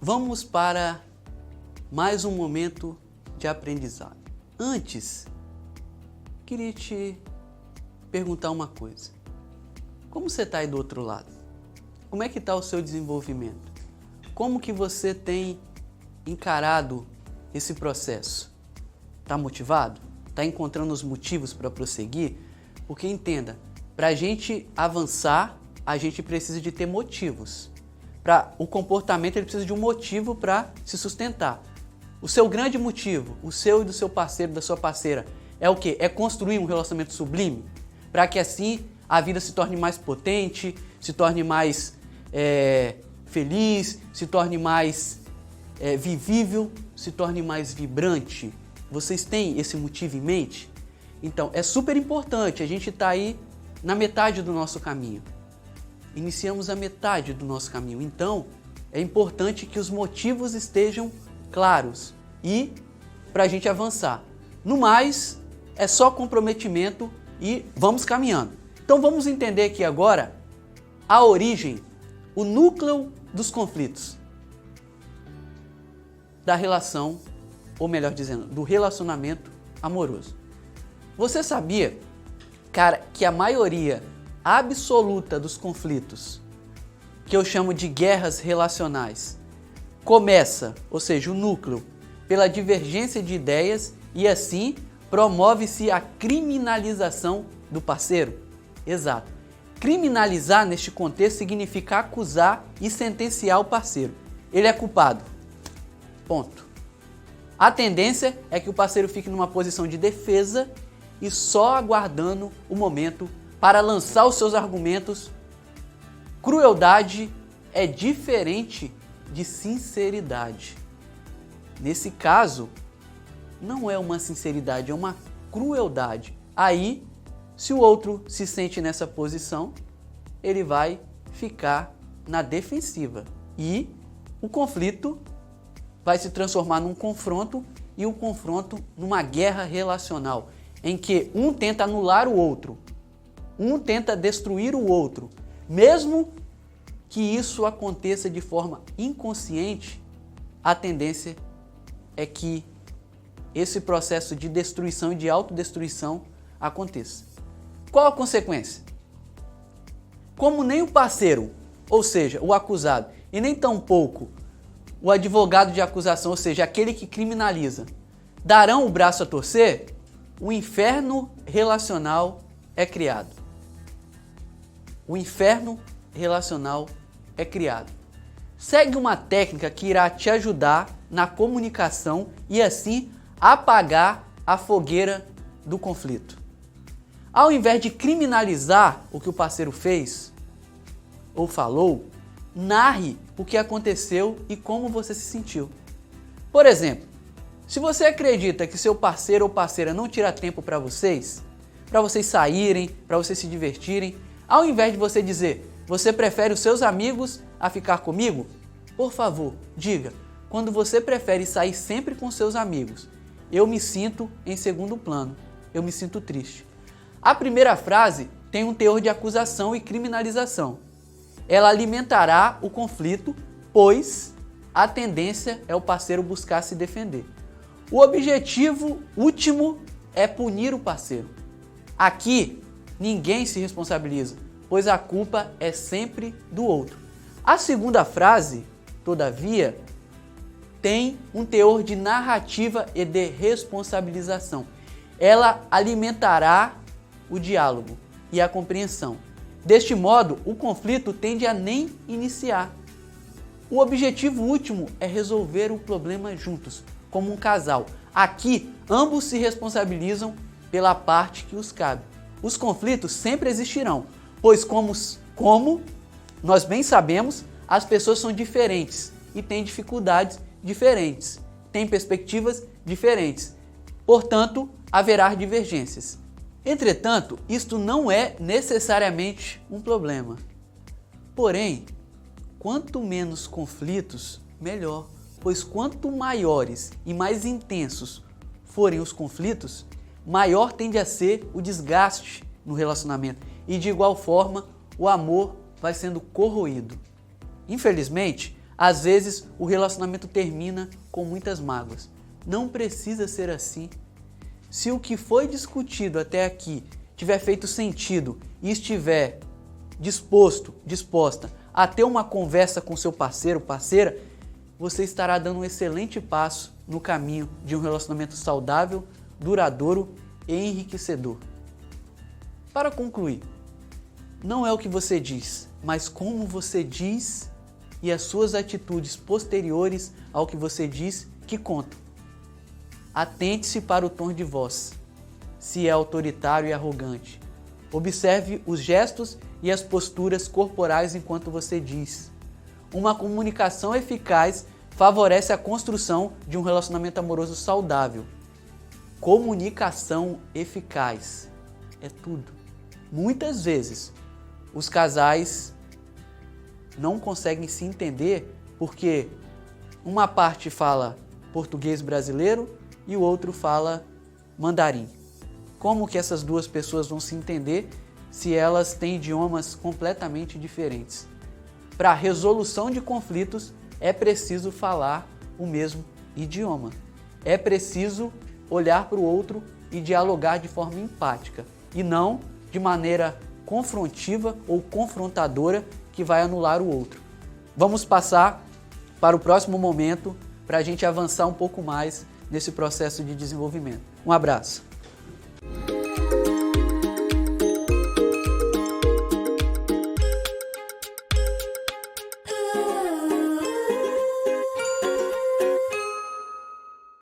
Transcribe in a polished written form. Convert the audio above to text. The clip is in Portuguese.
Vamos para mais um momento de aprendizado. Antes, queria te perguntar uma coisa. Como você está aí do outro lado? Como é que está o seu desenvolvimento? Como que você tem encarado esse processo? Está motivado? Está encontrando os motivos para prosseguir? Porque entenda, para a gente avançar, a gente precisa de ter motivos. Para o comportamento, ele precisa de um motivo para se sustentar. O seu grande motivo, o seu e do seu parceiro, da sua parceira, é o quê? É construir um relacionamento sublime, para que assim a vida se torne mais potente, se torne mais feliz, se torne mais vivível, se torne mais vibrante. Vocês têm esse motivo em mente? Então, é super importante, a gente está aí na metade do nosso caminho. Iniciamos a metade do nosso caminho, então é importante que os motivos estejam claros e para a gente avançar. No mais, é só comprometimento e vamos caminhando. Então vamos entender aqui agora a origem, o núcleo dos conflitos da relação, ou melhor dizendo, do relacionamento amoroso. Você sabia, cara, que a maioria absoluta dos conflitos, que eu chamo de guerras relacionais, começa, ou seja, o núcleo, pela divergência de ideias e assim promove-se a criminalização do parceiro? Exato. Criminalizar neste contexto significa acusar e sentenciar o parceiro. Ele é culpado. Ponto. A tendência é que o parceiro fique numa posição de defesa e só aguardando o momento para lançar os seus argumentos. Crueldade é diferente de sinceridade. Nesse caso, não é uma sinceridade, é uma crueldade. Aí, se o outro se sente nessa posição, ele vai ficar na defensiva. E o conflito vai se transformar num confronto e o confronto numa guerra relacional, em que um tenta anular o outro, um tenta destruir o outro. Mesmo que isso aconteça de forma inconsciente, a tendência é que esse processo de destruição e de autodestruição aconteça. Qual a consequência? Como nem o parceiro, ou seja, o acusado, e nem tampouco o advogado de acusação, ou seja, aquele que criminaliza, darão o braço a torcer, o inferno relacional é criado. O inferno relacional é criado. Segue uma técnica que irá te ajudar na comunicação e assim apagar a fogueira do conflito. Ao invés de criminalizar o que o parceiro fez ou falou, narre o que aconteceu e como você se sentiu. Por exemplo, se você acredita que seu parceiro ou parceira não tira tempo para vocês saírem, para vocês se divertirem, ao invés de você dizer, você prefere os seus amigos a ficar comigo? Por favor, diga, quando você prefere sair sempre com seus amigos, eu me sinto em segundo plano, eu me sinto triste. A primeira frase tem um teor de acusação e criminalização. Ela alimentará o conflito, pois a tendência é o parceiro buscar se defender. O objetivo último é punir o parceiro. Aqui, ninguém se responsabiliza, pois a culpa é sempre do outro. A segunda frase, todavia, tem um teor de narrativa e de responsabilização. Ela alimentará o diálogo e a compreensão. Deste modo, o conflito tende a nem iniciar. O objetivo último é resolver o problema juntos, como um casal. Aqui, ambos se responsabilizam pela parte que os cabe. Os conflitos sempre existirão, pois como nós bem sabemos, as pessoas são diferentes e têm dificuldades diferentes, têm perspectivas diferentes. Portanto, haverá divergências. Entretanto, isto não é necessariamente um problema. Porém, quanto menos conflitos, melhor, pois quanto maiores e mais intensos forem os conflitos, maior tende a ser o desgaste no relacionamento e de igual forma o amor vai sendo corroído. Infelizmente, Às vezes o relacionamento termina com muitas mágoas. Não precisa ser assim. Se o que foi discutido até aqui tiver feito sentido e estiver disposta a ter uma conversa com seu parceiro, parceira, você estará dando um excelente passo no caminho de um relacionamento saudável, duradouro e enriquecedor. Para concluir, não é o que você diz, mas como você diz e as suas atitudes posteriores ao que você diz que contam. Atente-se para o tom de voz, se é autoritário e arrogante. Observe os gestos e as posturas corporais enquanto você diz. Uma comunicação eficaz favorece a construção de um relacionamento amoroso saudável. Comunicação eficaz é tudo. Muitas vezes, os casais não conseguem se entender porque uma parte fala português brasileiro e o outro fala mandarim. Como que essas duas pessoas vão se entender se elas têm idiomas completamente diferentes? Para a resolução de conflitos, é preciso falar o mesmo idioma. É preciso olhar para o outro e dialogar de forma empática e não de maneira confrontiva ou confrontadora que vai anular o outro. Vamos passar para o próximo momento para a gente avançar um pouco mais nesse processo de desenvolvimento. Um abraço.